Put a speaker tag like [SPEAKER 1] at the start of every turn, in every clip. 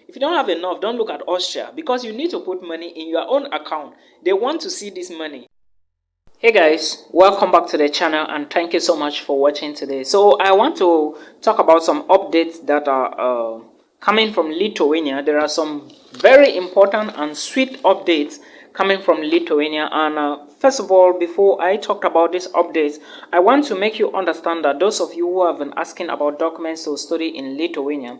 [SPEAKER 1] If you don't have enough, don't look at Austria, because you need to put money in your own account. They want to see this money. Hey guys, welcome back to the channel and thank you so much for watching today. So I want to talk about some updates that are coming from Lithuania. There are some very important and sweet updates coming from Lithuania, and first of all, before I talk about these updates, I want to make you understand that those of you who have been asking about documents to study in Lithuania,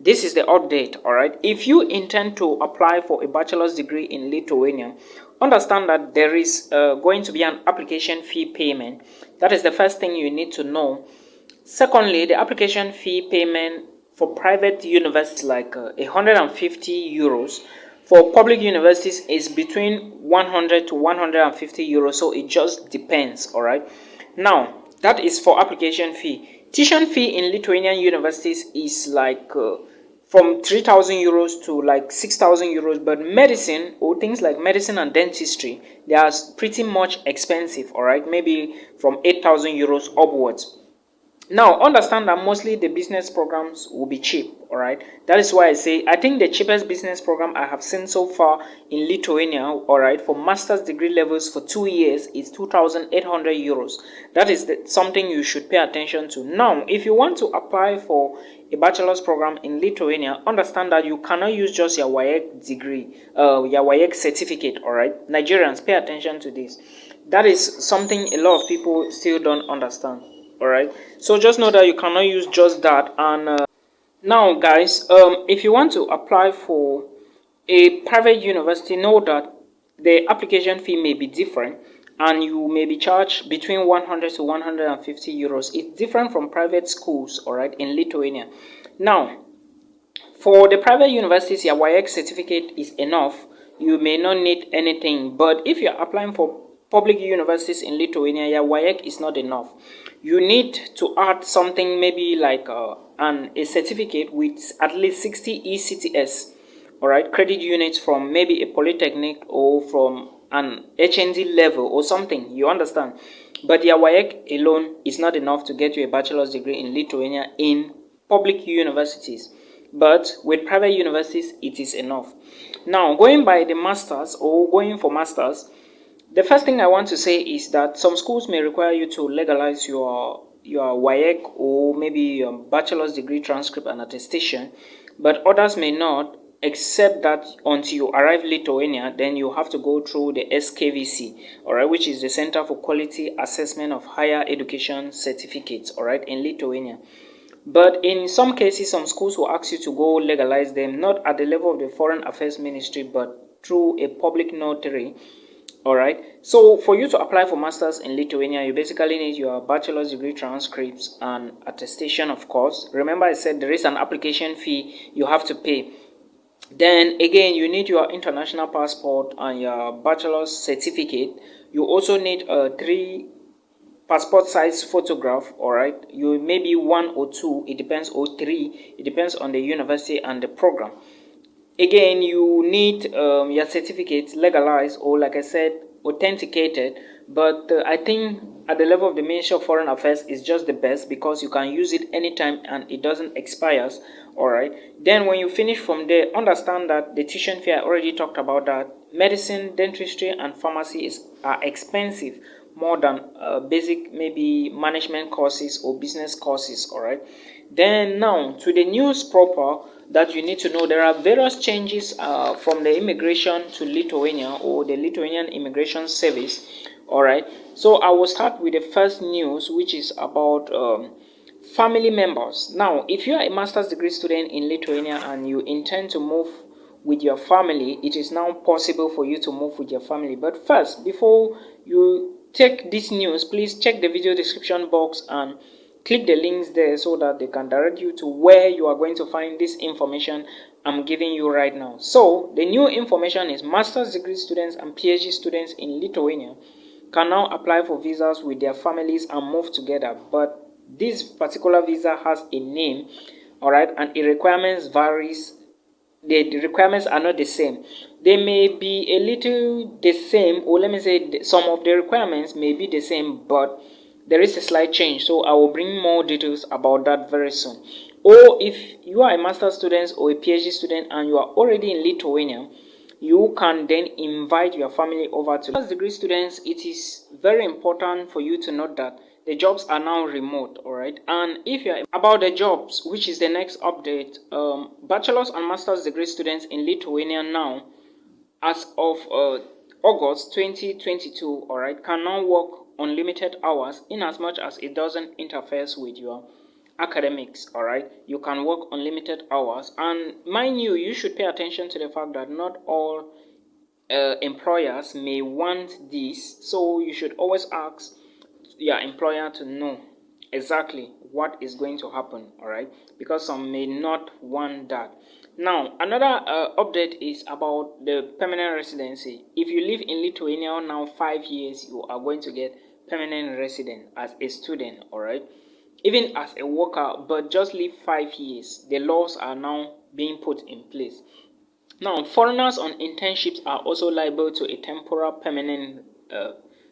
[SPEAKER 1] this is the update. All right, if you intend to apply for a bachelor's degree in Lithuania, understand that there is going to be an application fee payment. That is the first thing you need to know. Secondly, the application fee payment for private universities like 150 euros. For public universities is between 100 to 150 euros, so it just depends. All right, now that is for application fee. Tuition fee in Lithuanian universities is like from 3,000 euros to like 6,000 euros, but medicine or things like medicine and dentistry, they are pretty much expensive. All right, maybe from 8,000 euros upwards. Now understand that mostly the business programs will be cheap. All right, that is why I say I think the cheapest business program I have seen so far in Lithuania, all right, for master's degree levels for 2 years is 2,800 euros. That is something you should pay attention to. Now if you want to apply for a bachelor's program in Lithuania, understand that you cannot use just your WAEC degree, your WAEC certificate. All right, Nigerians, pay attention to this. That is something a lot of people still don't understand. All right, so just know that you cannot use just that. And now guys, if you want to apply for a private university, know that the application fee may be different and you may be charged between 100 to 150 euros. It's different from private schools, all right, in Lithuania. Now for the private universities, your WAEC certificate is enough. You may not need anything. But if you're applying for public universities in Lithuania, your WAEC is not enough. You need to add something, maybe like a certificate with at least 60 ECTS, all right, credit units from maybe a polytechnic or from an HND level or something. You understand? But your WAEC alone is not enough to get you a bachelor's degree in Lithuania in public universities. But with private universities, it is enough. Now, going by the masters or going for masters, the first thing I want to say is that some schools may require you to legalize your WAEC or maybe your bachelor's degree transcript and attestation, but others may not, except that until you arrive in Lithuania, then you have to go through the SKVC, all right, which is the Center for Quality Assessment of Higher Education Certificates, all right, in Lithuania. But in some cases, some schools will ask you to go legalize them, not at the level of the Foreign Affairs Ministry, but through a public notary. All right, so for you to apply for masters in Lithuania, you basically need your bachelor's degree transcripts and attestation, of course. Remember I said there is an application fee you have to pay. Then again, you need your international passport and your bachelor's certificate. You also need 3 passport size photograph. All right, you maybe 1 or 2, it depends, or 3, it depends on the university and the program. Again, you need your certificate legalized or, like I said, authenticated. But I think at the level of the Ministry of Foreign Affairs is just the best, because you can use it anytime and it doesn't expire. All right. Then when you finish from there, understand that the tuition fee, I already talked about that. Medicine, dentistry, and pharmacy are expensive, more than basic maybe management courses or business courses. All right. Then now to the news proper that you need to know. There are various changes from the immigration to Lithuania or the Lithuanian Immigration Service. All right, so I will start with the first news, which is about family members. Now if you are a master's degree student in Lithuania and you intend to move with your family, it is now possible for you to move with your family. But first, before you take this news, please check the video description box and click the links there so that they can direct you to where you are going to find this information I'm giving you right now. So the new information is master's degree students and PhD students in Lithuania can now apply for visas with their families and move together. But this particular visa has a name, all right, and the requirements varies. The requirements are not the same. They may be a little the same, or let me say some of the requirements may be the same, but there is a slight change. So I will bring more details about that very soon. Or if you are a master's student or a PhD student and you are already in Lithuania, you can then invite your family over to master's degree students. It is very important for you to note that the jobs are now remote, all right? And if you're about the jobs, which is the next update, bachelor's and master's degree students in Lithuania now, as of August 2022, all right, can now work unlimited hours in as much as it doesn't interfere with your academics. All right, you can work unlimited hours, and mind you, you should pay attention to the fact that not all employers may want this, so you should always ask your employer to know exactly what is going to happen, all right, because some may not want that. Now another update is about the permanent residency. If you live in Lithuania now 5 years, you are going to get permanent resident as a student, all right, even as a worker, but just live 5 years. The laws are now being put in place. Now, foreigners on internships are also liable to a temporary permanent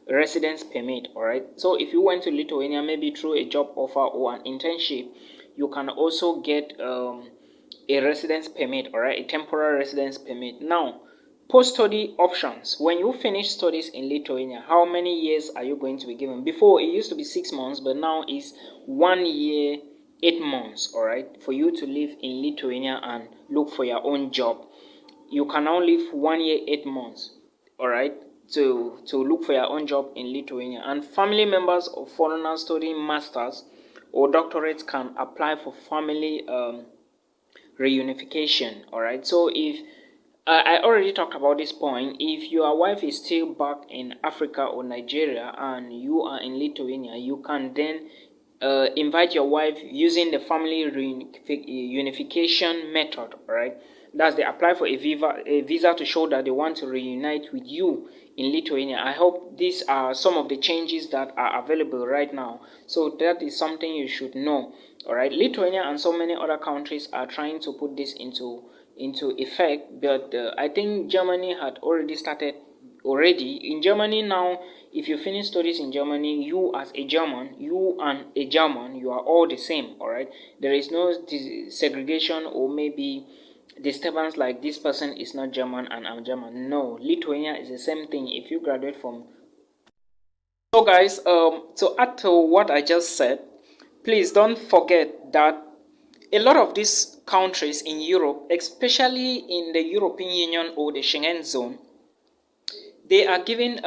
[SPEAKER 1] residence permit, all right? So if you went to Lithuania, maybe through a job offer or an internship, you can also get a residence permit, all right? A temporary residence permit. Now, post-study options. When you finish studies in Lithuania, how many years are you going to be given? Before, it used to be 6 months, but now it's 1 year, 8 months, all right, for you to live in Lithuania and look for your own job. You can now live 1 year, 8 months, all right, to look for your own job in Lithuania. And family members of foreigners studying masters or doctorates can apply for family reunification, all right. So if I already talked about this point, if your wife is still back in Africa or Nigeria and you are in Lithuania, you can then invite your wife using the family reunification method, all right. That's they apply for a visa to show that they want to reunite with you in Lithuania. I hope these are some of the changes that are available right now. So that is something you should know. All right, Lithuania and so many other countries are trying to put this into effect, but I think Germany had already started already. In Germany now, if you finish studies in Germany, you as a German, you and a German, you are all the same. All right, there is no segregation or maybe disturbance like this person is not German and I'm German. No, Lithuania is the same thing if you graduate from. So guys, to add to what I just said, please don't forget that a lot of these countries in Europe, especially in the European Union or the Schengen zone, they are giving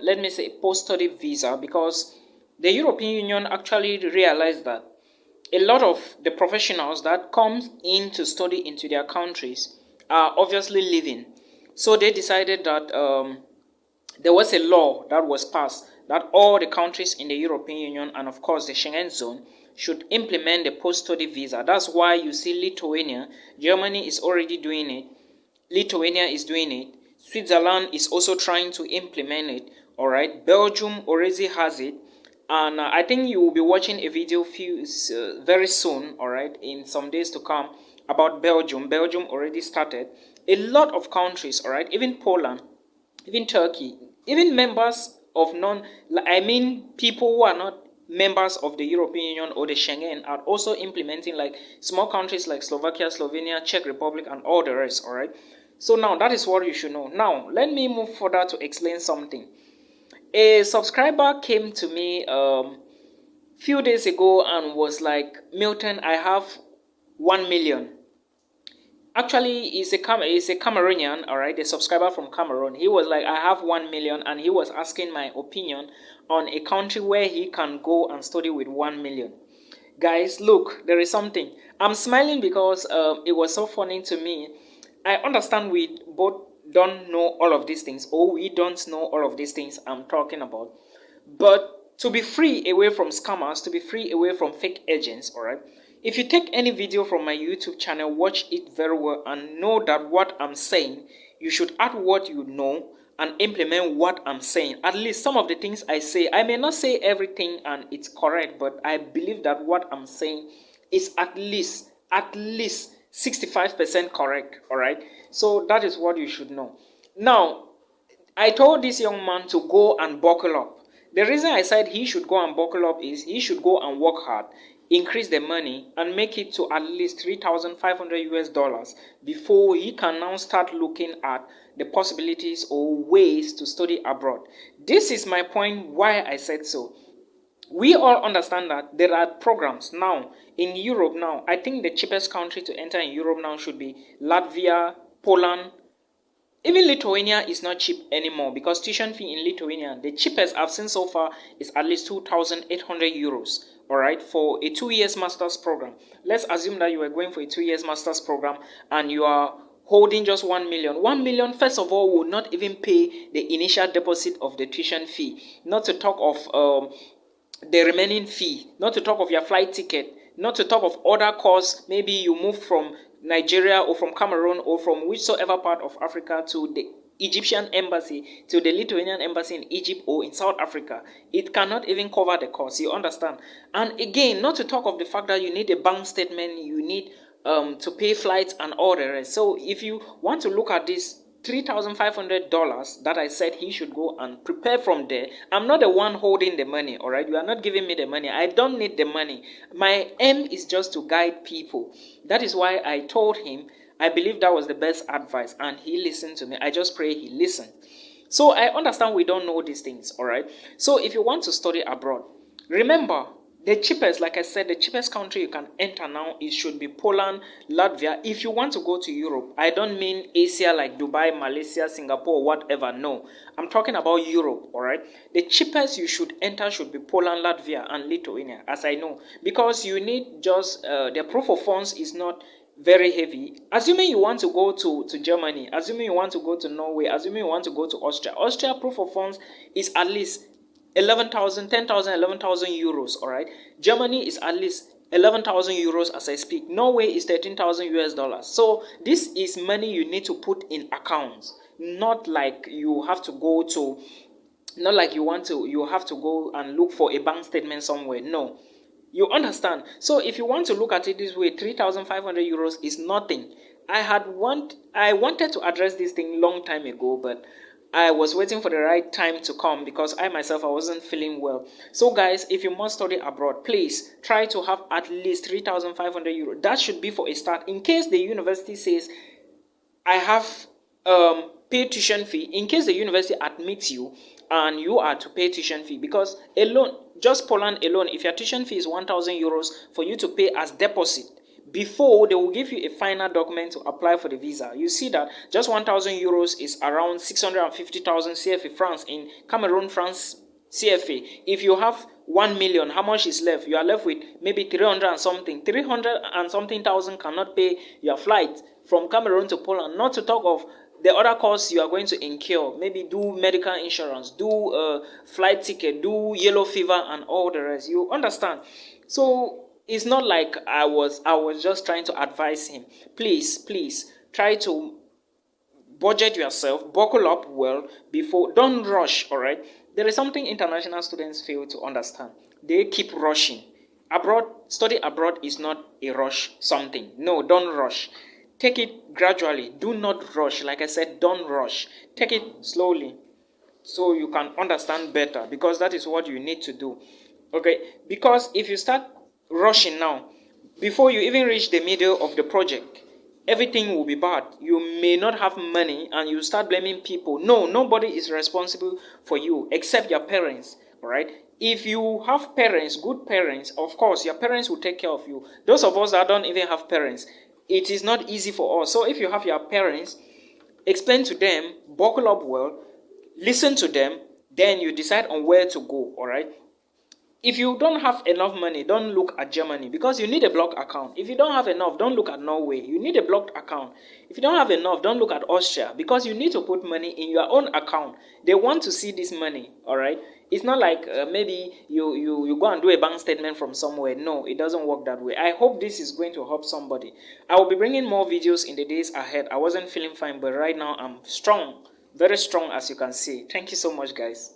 [SPEAKER 1] let me say post-study visa, because the European Union actually realized that a lot of the professionals that come in to study into their countries are obviously leaving. So they decided that there was a law that was passed that all the countries in the European Union and of course the Schengen zone should implement the post-study visa. That's why you see Lithuania, Germany is already doing it, Lithuania is doing it, Switzerland is also trying to implement it, all right, Belgium already has it, and I think you will be watching a video very soon, all right, in some days to come, about Belgium. Belgium already started. A lot of countries, all right, even Poland, even Turkey, even members of people who are not members of the European Union or the Schengen are also implementing, like small countries like Slovakia, Slovenia, Czech Republic, and all the rest, all right. So now that is what you should know. Now let me move further to explain something. A subscriber came to me few days ago and was like, Milton, I have 1 million. Actually, he's a Cameroonian, all right, a subscriber from Cameroon. He was like, I have 1 million, and he was asking my opinion on a country where he can go and study with 1 million. Guys, look, there is something. I'm smiling because it was so funny to me. I understand we both don't know all of these things, or we don't know all of these things I'm talking about. But to be free away from scammers, to be free away from fake agents, all right? If you take any video from my YouTube channel, watch it very well and know that what I'm saying, you should add what you know and implement what I'm saying. At least some of the things I say, I may not say everything and it's correct, but I believe that what I'm saying is at least 65% correct, all right? So that is what you should know. Now, I told this young man to go and buckle up. The reason I said he should go and buckle up is he should go and work hard. increase the money and make it to at least 3,500 US dollars before he can now start looking at the possibilities or ways to study abroad. This is my point why I said so. We all understand that there are programs now in Europe now. I think the cheapest country to enter in Europe now should be Latvia, Poland. Even Lithuania is not cheap anymore because tuition fee in Lithuania, the cheapest I've seen so far is at least 2,800 euros. All right, for a 2 years master's program. Let's assume that you are going for a 2 years master's program and you are holding just 1 million. 1 million, first of all, will not even pay the initial deposit of the tuition fee, not to talk of the remaining fee, not to talk of your flight ticket, not to talk of other costs. Maybe you moved from Nigeria or from Cameroon or from whichsoever part of Africa to the Egyptian embassy, to the Lithuanian embassy in Egypt or in South Africa. It cannot even cover the cost, you understand? And again, not to talk of the fact that you need a bank statement, you need to pay flights and all the rest. So if you want to look at this $3,500 that I said he should go and prepare from there, I'm not the one holding the money, all right? You are not giving me the money. I don't need the money. My aim is just to guide people. That is why I told him I believe that was the best advice, and he listened to me. I just pray he listened. So I understand we don't know these things, all right? So if you want to study abroad, remember, the cheapest, like I said, the cheapest country you can enter now, it should be Poland, Latvia. If you want to go to Europe, I don't mean Asia like Dubai, Malaysia, Singapore, whatever. No, I'm talking about Europe, all right? The cheapest you should enter should be Poland, Latvia, and Lithuania, as I know. Because you need just, the proof of funds is not very heavy. Assuming you want to go to Germany, assuming you want to go to Norway, assuming you want to go to Austria. Austria proof of funds is at least 11,000, 10,000, 11,000 euros, all right? Germany is at least 11,000 euros as I speak. Norway is 13,000 US dollars. So this is money you need to put in accounts. Not like you have to go to, not like you have to go and look for a bank statement somewhere. No. You understand? So if you want to look at it this way, 3,500 euros is nothing. I wanted to address this thing long time ago, but I was waiting for the right time to come because I myself, I wasn't feeling well. So guys, if you must study abroad, please try to have at least 3,500 euros. That should be for a start. In case the university says, I have paid tuition fee, in case the university admits you and you are to pay tuition fee, because alone, just Poland alone, if your tuition fee is 1,000 euros for you to pay as deposit, before they will give you a final document to apply for the visa. You see that just 1,000 euros is around 650,000 CFA francs in Cameroon, France, CFA. If you have 1 million, how much is left? You are left with maybe 300 and something. 300 and something thousand cannot pay your flight from Cameroon to Poland, not to talk of the other costs you are going to incur. Maybe do medical insurance, do flight ticket, do yellow fever and all the rest. You understand? So it's not like I was just trying to advise him. Please try to budget yourself, buckle up well before, don't rush, all right? There is something international students fail to understand. They keep rushing. Study abroad is not a rush something. No, don't rush. Take it gradually. Do not rush. Like I said, don't rush. Take it slowly so you can understand better, because that is what you need to do. Okay? Because if you start rushing now, before you even reach the middle of the project, everything will be bad. You may not have money and you start blaming people. No, nobody is responsible for you except your parents, all right? If you have parents, good parents, of course, your parents will take care of you. Those of us that don't even have parents, it is not easy for us. So if you have your parents, explain to them, buckle up well, listen to them, then you decide on where to go, all right? If you don't have enough money, don't look at Germany because you need a blocked account. If you don't have enough, don't look at Norway. You need a blocked account. If you don't have enough, don't look at Austria because you need to put money in your own account. They want to see this money, all right? It's not like maybe you go and do a bank statement from somewhere. No, it doesn't work that way. I hope this is going to help somebody. I will be bringing more videos in the days ahead. I wasn't feeling fine, but right now I'm strong, very strong as you can see. Thank you so much, guys.